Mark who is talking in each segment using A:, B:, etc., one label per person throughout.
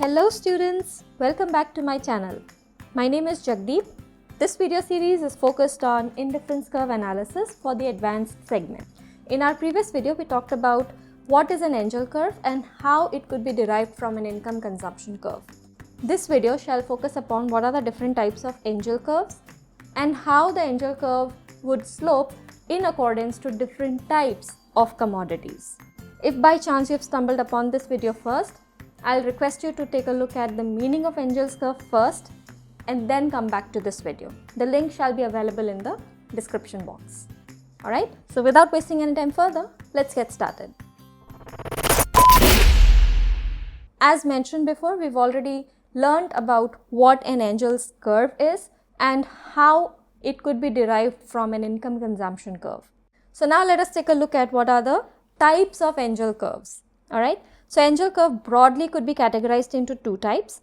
A: Hello students, welcome back to my channel. My name is Jagdeep. This video series is focused on indifference curve analysis for the advanced segment. In our previous video, we talked about what is an Engel curve and how it could be derived from an income consumption curve. This video shall focus upon what are the different types of Engel curves and how the Engel curve would slope in accordance to different types of commodities. If by chance you have stumbled upon this video first, I'll request you to take a look at the meaning of Engel's curve first and then come back to this video. The link shall be available in the description box. Alright, so without wasting any time further, let's get started. As mentioned before, we've already learned about what an Engel's curve is and how it could be derived from an income consumption curve. So now let us take a look at what are the types of Engel curves. Alright. So Engel curve broadly could be categorized into two types.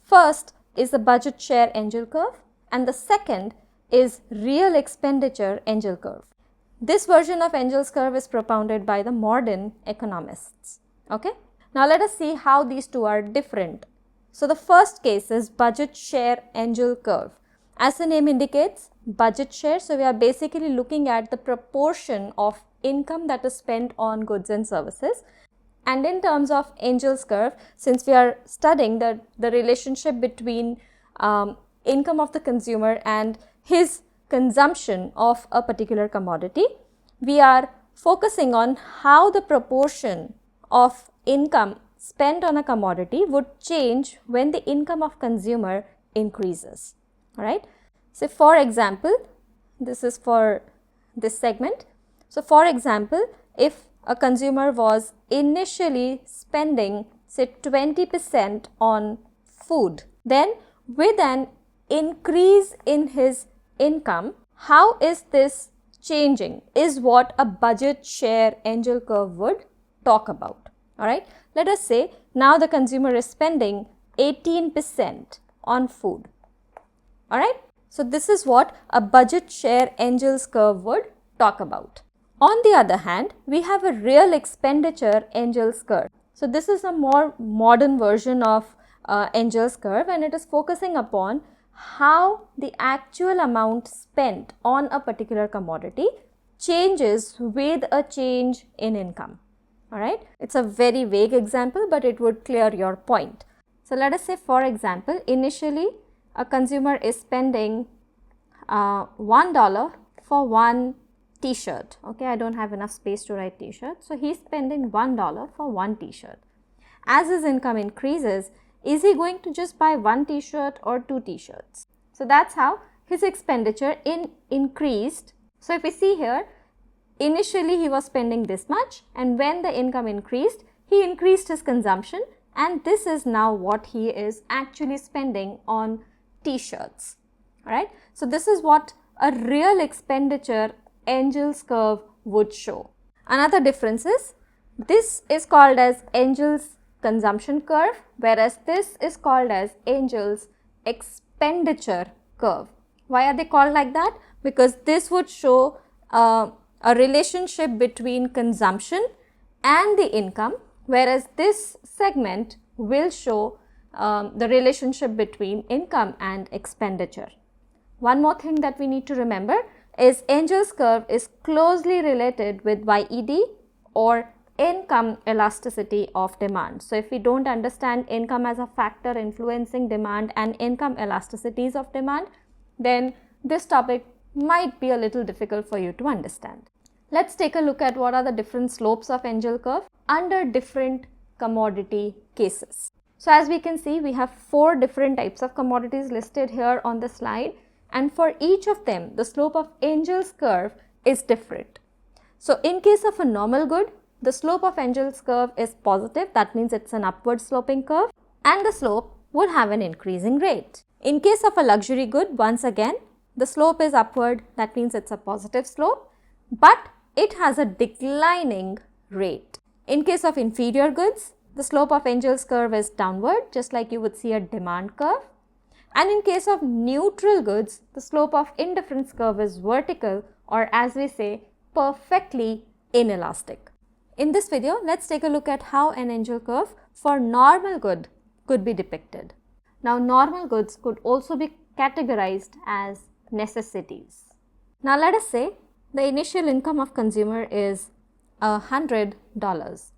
A: First is the budget share Engel curve and the second is real expenditure Engel curve. This version of Engel's curve is propounded by the modern economists. Okay. Now let us see how these two are different. So the first case is budget share Engel curve. As the name indicates, budget share. So we are basically looking at the proportion of income that is spent on goods and services. And in terms of Engel's curve, since we are studying the relationship between income of the consumer and his consumption of a particular commodity, we are focusing on how the proportion of income spent on a commodity would change when the income of consumer increases. Alright. So for example, this is for this segment. So for example, if a consumer was initially spending say 20% on food, then with an increase in his income, how is this changing is what a budget share Engel curve would talk about. Alright, let us say now the consumer is spending 18% on food. Alright, so this is what a budget share Engel's curve would talk about. On the other hand, we have a real expenditure Engel's curve. So this is a more modern version of Engel's curve and it is focusing upon how the actual amount spent on a particular commodity changes with a change in income. Alright, it's a very vague example, but it would clear your point. So let us say, for example, initially a consumer is spending $1 for one t-shirt. Okay, I don't have enough space to write t-shirt. So he's spending $1 for one t-shirt. As his income increases, is he going to just buy one t-shirt or two t-shirts? So that's how his expenditure increased. So if we see here, initially he was spending this much and when the income increased, he increased his consumption and this is now what he is actually spending on t-shirts. Alright, so this is what a real expenditure Engel's curve would show. Another difference is this is called as Engel's consumption curve, whereas this is called as Engel's expenditure curve. Why are they called like that? Because this would show a relationship between consumption and the income, whereas this segment will show the relationship between income and expenditure. One more thing that we need to remember is Engel's curve is closely related with YED or income elasticity of demand. So if we don't understand income as a factor influencing demand and income elasticities of demand, then this topic might be a little difficult for you to understand. Let's take a look at what are the different slopes of Engel curve under different commodity cases. So as we can see, we have 4 different types of commodities listed here on the slide. And for each of them, the slope of Engel's curve is different. So in case of a normal good, the slope of Engel's curve is positive. That means it's an upward sloping curve and the slope would have an increasing rate. In case of a luxury good, once again, the slope is upward. That means it's a positive slope, but it has a declining rate. In case of inferior goods, the slope of Engel's curve is downward, just like you would see a demand curve. And in case of neutral goods, the slope of indifference curve is vertical, or as we say, perfectly inelastic. In this video, let's take a look at how an Engel curve for normal good could be depicted. Now, normal goods could also be categorized as necessities. Now, let us say the initial income of consumer is $100,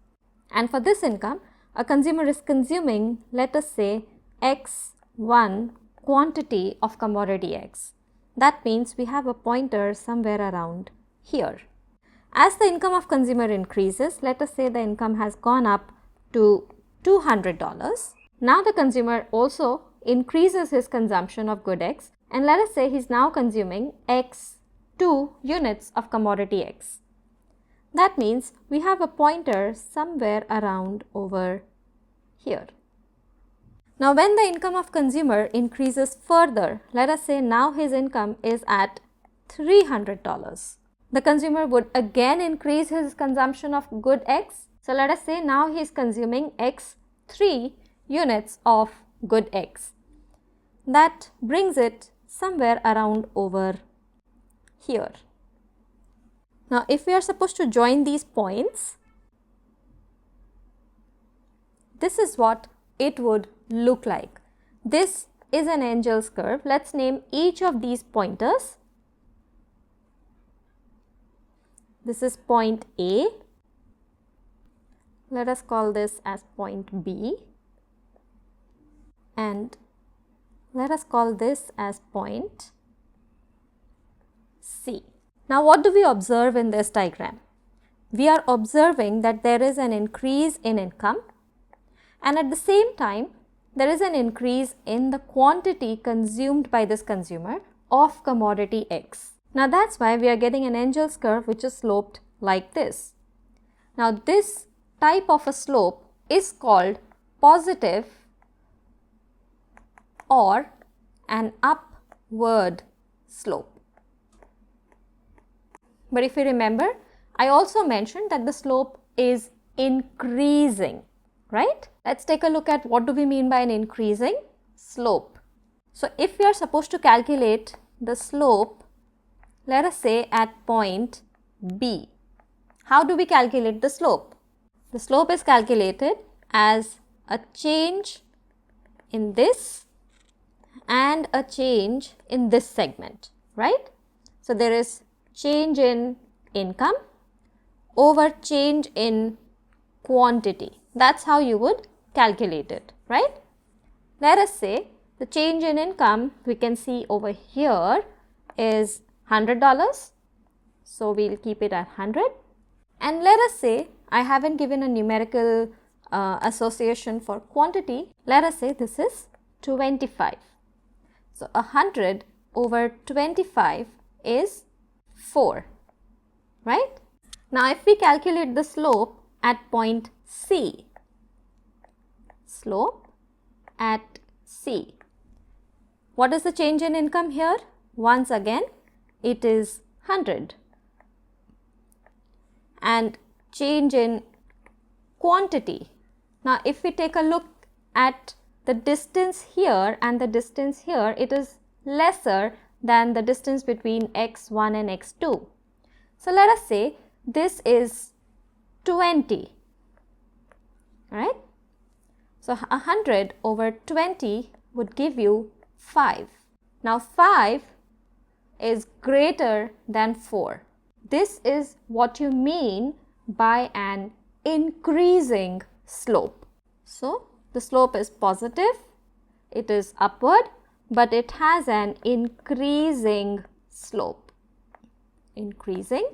A: and for this income, a consumer is consuming, let us say, X1 quantity of commodity X. That means we have a pointer somewhere around here. As the income of consumer increases, let us say the income has gone up to $200. Now the consumer also increases his consumption of good X, and let us say he is now consuming X2 units of commodity X. That means we have a pointer somewhere around over here. Now when the income of consumer increases further, let us say now his income is at $300. The consumer would again increase his consumption of good X. So let us say now he is consuming X3 units of good X. That brings it somewhere around over here. Now if we are supposed to join these points, this is what it would look like. This is an Engel's curve. Let's name each of these pointers. This is point A. Let us call this as point B, and let us call this as point C. Now what do we observe in this diagram? We are observing that there is an increase in income, and at the same time there is an increase in the quantity consumed by this consumer of commodity X. Now that's why we are getting an Engel's curve which is sloped like this. Now this type of a slope is called positive or an upward slope. But if you remember, I also mentioned that the slope is increasing, right? Let's take a look at what do we mean by an increasing slope. So if we are supposed to calculate the slope, let us say at point B, how do we calculate the slope? The slope is calculated as a change in this and a change in this segment, right? So there is change in income over change in quantity. That's how you would calculate it, right? Let us say the change in income we can see over here is $100. So we'll keep it at 100. And let us say I haven't given a numerical association for quantity. Let us say this is 25. So 100 over 25 is 4, right? Now if we calculate the slope at point C, slope at C, what is the change in income here? Once again, it is 100. And change in quantity. Now if we take a look at the distance here and the distance here, it is lesser than the distance between x1 and x2. So let us say this is 20, right? So 100 over 20 would give you 5. Now 5 is greater than 4. This is what you mean by an increasing slope. So the slope is positive, it is upward, but it has an increasing slope. Increasing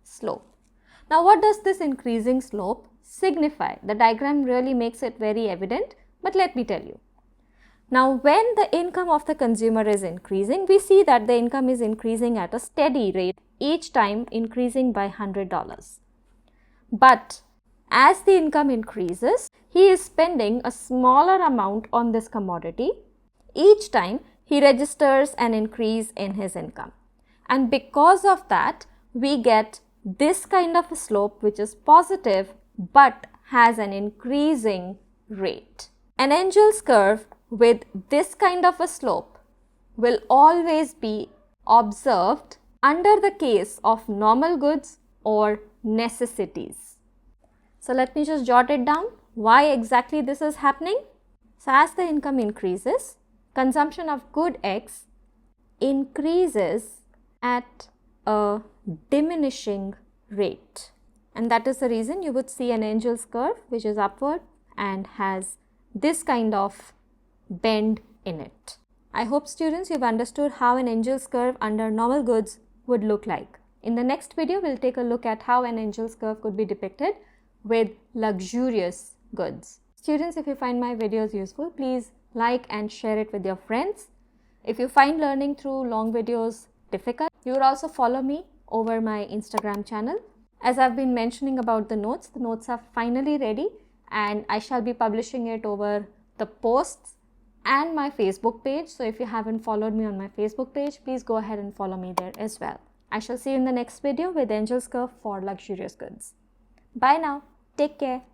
A: slope. Now what does this increasing slope signify? The diagram really makes it very evident, but let me tell you. Now when the income of the consumer is increasing, we see that the income is increasing at a steady rate, each time increasing by $100. But as the income increases, he is spending a smaller amount on this commodity. Each time he registers an increase in his income. And because of that, we get this kind of a slope which is positive but has an increasing rate. An Engel's curve with this kind of a slope will always be observed under the case of normal goods or necessities. So let me just jot it down. Why exactly this is happening? So as the income increases, consumption of good X increases at a diminishing rate. And that is the reason you would see an Engel's curve which is upward and has this kind of bend in it. I hope students you've understood how an Engel's curve under normal goods would look like. In the next video, we'll take a look at how an Engel's curve could be depicted with luxurious goods. Students, if you find my videos useful, please like and share it with your friends. If you find learning through long videos difficult, you would also follow me over my Instagram channel. As I've been mentioning about the notes are finally ready and I shall be publishing it over the posts and my Facebook page. So if you haven't followed me on my Facebook page, please go ahead and follow me there as well. I shall see you in the next video with Engel's curve for luxurious goods. Bye now. Take care.